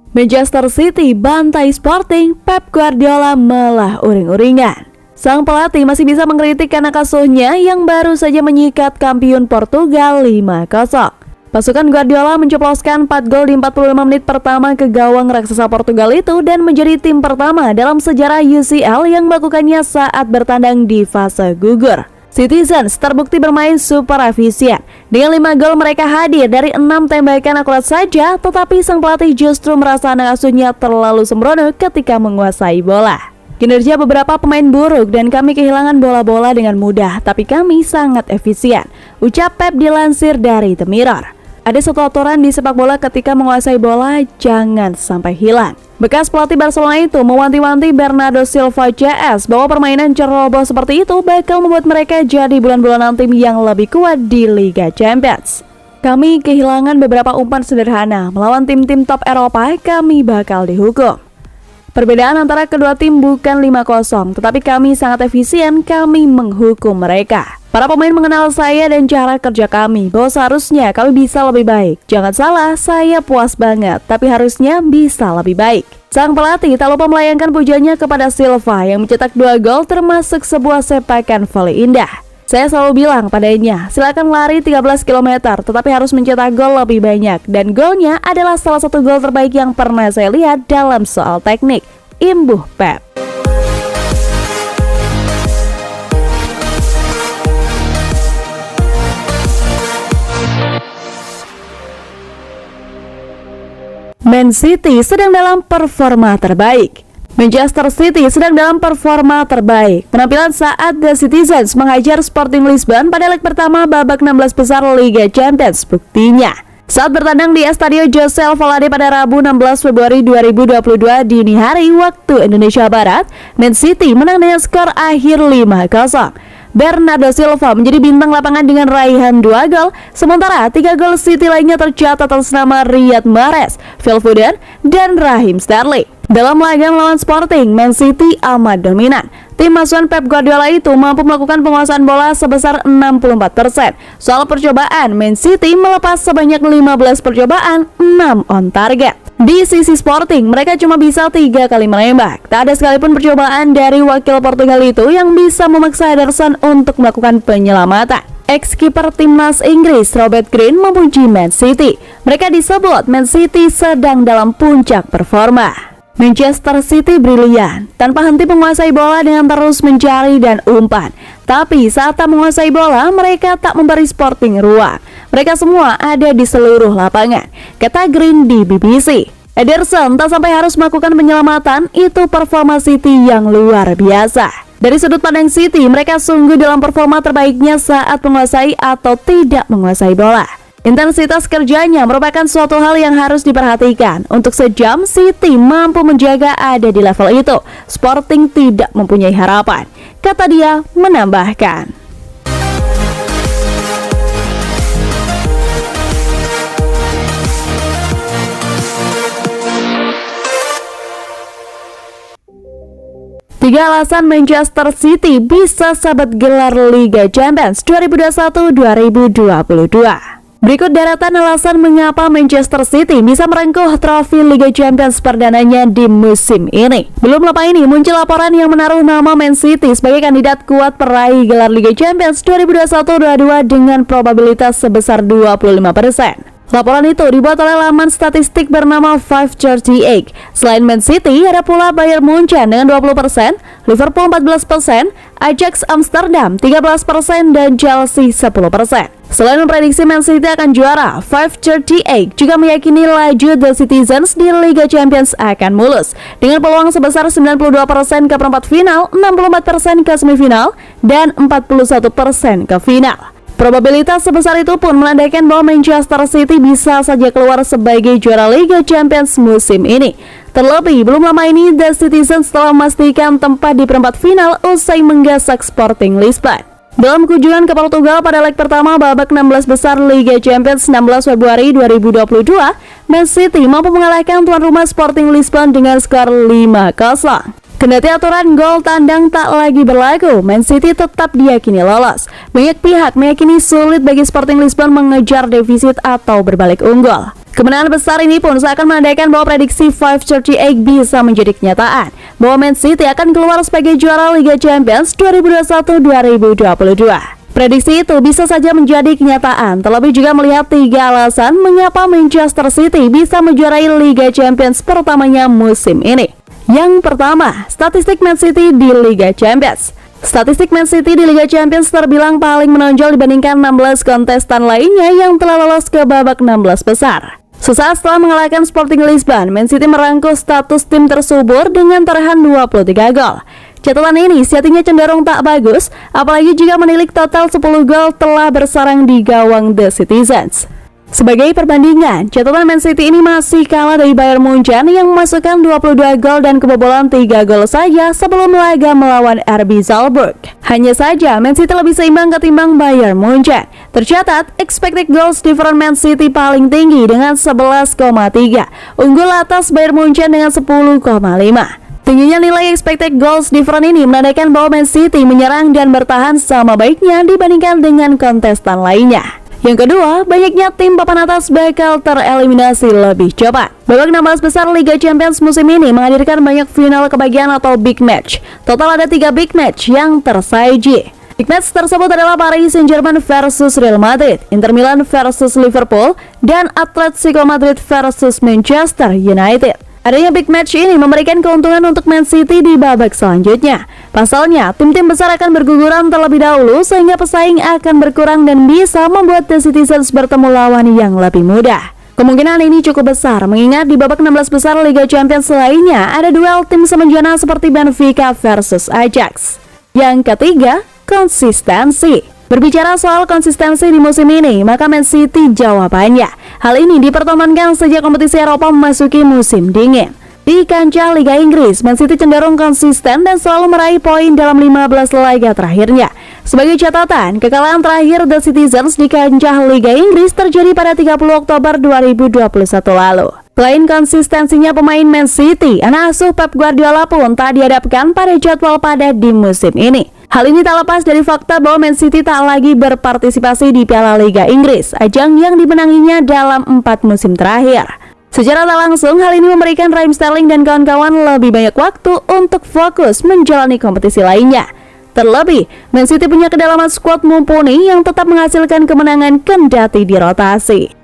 Manchester City bantai Sporting, Pep Guardiola malah uring-uringan. Sang pelatih masih bisa mengkritik anak asuhnya yang baru saja menyikat kampiun Portugal 5-0. Pasukan Guardiola menceploskan 4 gol di 45 menit pertama ke gawang raksasa Portugal itu dan menjadi tim pertama dalam sejarah UCL yang melakukannya saat bertandang di fase gugur. Citizens terbukti bermain super efisien. Dengan 5 gol mereka hadir dari 6 tembakan akurat saja, tetapi sang pelatih justru merasa anak asuhnya terlalu sembrono ketika menguasai bola. Kinerja beberapa pemain buruk dan kami kehilangan bola-bola dengan mudah, tapi kami sangat efisien, ucap Pep dilansir dari The Mirror. Ada satu aturan di sepak bola ketika menguasai bola, jangan sampai hilang. Bekas pelatih Barcelona itu mewanti-wanti Bernardo Silva CS bahwa permainan ceroboh seperti itu bakal membuat mereka jadi bulan-bulanan tim yang lebih kuat di Liga Champions. Kami kehilangan beberapa umpan sederhana, melawan tim-tim top Eropa, kami bakal dihukum. Perbedaan antara kedua tim bukan 5-0, tetapi kami sangat efisien, kami menghukum mereka. Para pemain mengenal saya dan cara kerja kami, bahwa seharusnya kami bisa lebih baik. Jangan salah, saya puas banget, tapi harusnya bisa lebih baik. Sang pelatih tak lupa melayangkan pujiannya kepada Silva yang mencetak 2 gol termasuk sebuah sepakan volley indah. Saya selalu bilang padanya, silakan lari 13 km, tetapi harus mencetak gol lebih banyak. Dan golnya adalah salah satu gol terbaik yang pernah saya lihat dalam soal teknik. Imbuh Pep. Man City sedang dalam performa terbaik. Manchester City sedang dalam performa terbaik. Penampilan saat The Citizens menghajar Sporting Lisbon pada leg pertama babak 16 besar Liga Champions buktinya. Saat bertandang di Estadio José Alvalade pada Rabu 16 Februari 2022 dini hari waktu Indonesia Barat, Man City menang dengan skor akhir 5-0. Bernardo Silva menjadi bintang lapangan dengan raihan 2 gol, sementara 3 gol City lainnya tercatat atas nama Riyad Mahrez, Phil Foden, dan Raheem Sterling. Dalam laga melawan Sporting, Man City amat dominan. Tim asuhan Pep Guardiola itu mampu melakukan penguasaan bola sebesar 64%. Soal percobaan, Man City melepas sebanyak 15 percobaan, 6 on target. Di sisi Sporting, mereka cuma bisa 3 kali menembak. Tak ada sekalipun percobaan dari wakil Portugal itu yang bisa memaksa Ederson untuk melakukan penyelamatan. Ex-kiper timnas Inggris Robert Green memuji Man City. Mereka disebut Man City sedang dalam puncak performa. Manchester City brilian, tanpa henti menguasai bola dengan terus mencari dan umpan. Tapi saat tak menguasai bola, mereka tak memberi Sporting ruang. Mereka semua ada di seluruh lapangan, kata Green di BBC. Ederson tak sampai harus melakukan penyelamatan, itu performa City yang luar biasa. Dari sudut pandang City, mereka sungguh dalam performa terbaiknya saat menguasai atau tidak menguasai bola. Intensitas kerjanya merupakan suatu hal yang harus diperhatikan. Untuk sejam, City mampu menjaga ada di level itu. Sporting tidak mempunyai harapan, kata dia menambahkan. Tiga alasan Manchester City bisa sabet gelar Liga Champions 2021-2022. Berikut deretan alasan mengapa Manchester City bisa merengkuh trofi Liga Champions perdananya di musim ini. Belum lama ini muncul laporan yang menaruh nama Man City sebagai kandidat kuat peraih gelar Liga Champions 2021-2022 dengan probabilitas sebesar 25%. Laporan itu dibuat oleh laman statistik bernama 538. Selain Man City, ada pula Bayern Munchen dengan 20%, Liverpool 14%, Ajax Amsterdam 13%, dan Chelsea 10%. Selain memprediksi Man City akan juara, 538 juga meyakini laju The Citizens di Liga Champions akan mulus dengan peluang sebesar 92% ke perempat final, 64% ke semifinal, dan 41% ke final. Probabilitas sebesar itu pun menandakan bahwa Manchester City bisa saja keluar sebagai juara Liga Champions musim ini. Terlebih, belum lama ini The Citizens telah memastikan tempat di perempat final usai menggasak Sporting Lisbon. Dalam kunjungan ke Portugal pada leg pertama babak 16 besar Liga Champions 16 Februari 2022, Man City mampu mengalahkan tuan rumah Sporting Lisbon dengan skor 5-0. Kendati aturan gol tandang tak lagi berlaku, Man City tetap diyakini lolos. Banyak pihak meyakini sulit bagi Sporting Lisbon mengejar defisit atau berbalik unggul. Kemenangan besar ini pun seakan menandakan bahwa prediksi 538 bisa menjadi kenyataan, bahwa Man City akan keluar sebagai juara Liga Champions 2021-2022. Prediksi itu bisa saja menjadi kenyataan, terlebih juga melihat 3 alasan mengapa Manchester City bisa menjuarai Liga Champions pertamanya musim ini. Yang pertama, statistik Man City di Liga Champions. Statistik Man City di Liga Champions terbilang paling menonjol dibandingkan 16 kontestan lainnya yang telah lolos ke babak 16 besar. Sesaat setelah mengalahkan Sporting Lisbon, Man City merangkuh status tim tersubur dengan torehan 23 gol. Catatan ini sejatinya cenderung tak bagus, apalagi jika menilik total 10 gol telah bersarang di gawang The Citizens. Sebagai perbandingan, catatan Man City ini masih kalah dari Bayern Munchen yang memasukkan 22 gol dan kebobolan 3 gol saja sebelum laga melawan RB Salzburg. Hanya saja Man City lebih seimbang ketimbang Bayern Munchen. Tercatat, expected goals difference Man City paling tinggi dengan 11,3, unggul atas Bayern Munchen dengan 10,5. Tingginya nilai expected goals difference ini menandakan bahwa Man City menyerang dan bertahan sama baiknya dibandingkan dengan kontestan lainnya. Yang kedua, banyaknya tim papan atas bakal tereliminasi lebih cepat. Babak 16 besar Liga Champions musim ini menghadirkan banyak final kebagian atau big match. Total ada 3 big match yang tersaji. Big match tersebut adalah Paris Saint-Germain versus Real Madrid, Inter Milan versus Liverpool, dan Atletico Madrid versus Manchester United. Adanya big match ini memberikan keuntungan untuk Man City di babak selanjutnya. Pasalnya, tim-tim besar akan berguguran terlebih dahulu sehingga pesaing akan berkurang dan bisa membuat The Citizens bertemu lawan yang lebih mudah. Kemungkinan ini cukup besar mengingat di babak 16 besar Liga Champions lainnya ada duel tim semenjana seperti Benfica versus Ajax. Yang ketiga, konsistensi. Berbicara soal konsistensi di musim ini, maka Man City jawabannya. Hal ini dipertontonkan sejak kompetisi Eropa memasuki musim dingin. Di kancah Liga Inggris, Man City cenderung konsisten dan selalu meraih poin dalam 15 laga terakhirnya. Sebagai catatan, kekalahan terakhir The Citizens di kancah Liga Inggris terjadi pada 30 Oktober 2021 lalu. Selain konsistensinya pemain Man City, anak asuh Pep Guardiola pun tak dihadapkan pada jadwal padat di musim ini. Hal ini tak lepas dari fakta bahwa Man City tak lagi berpartisipasi di Piala Liga Inggris, ajang yang dimenanginya dalam 4 musim terakhir. Secara tak langsung, hal ini memberikan Raheem Sterling dan kawan-kawan lebih banyak waktu untuk fokus menjalani kompetisi lainnya. Terlebih, Man City punya kedalaman skuad mumpuni yang tetap menghasilkan kemenangan kendati dirotasi.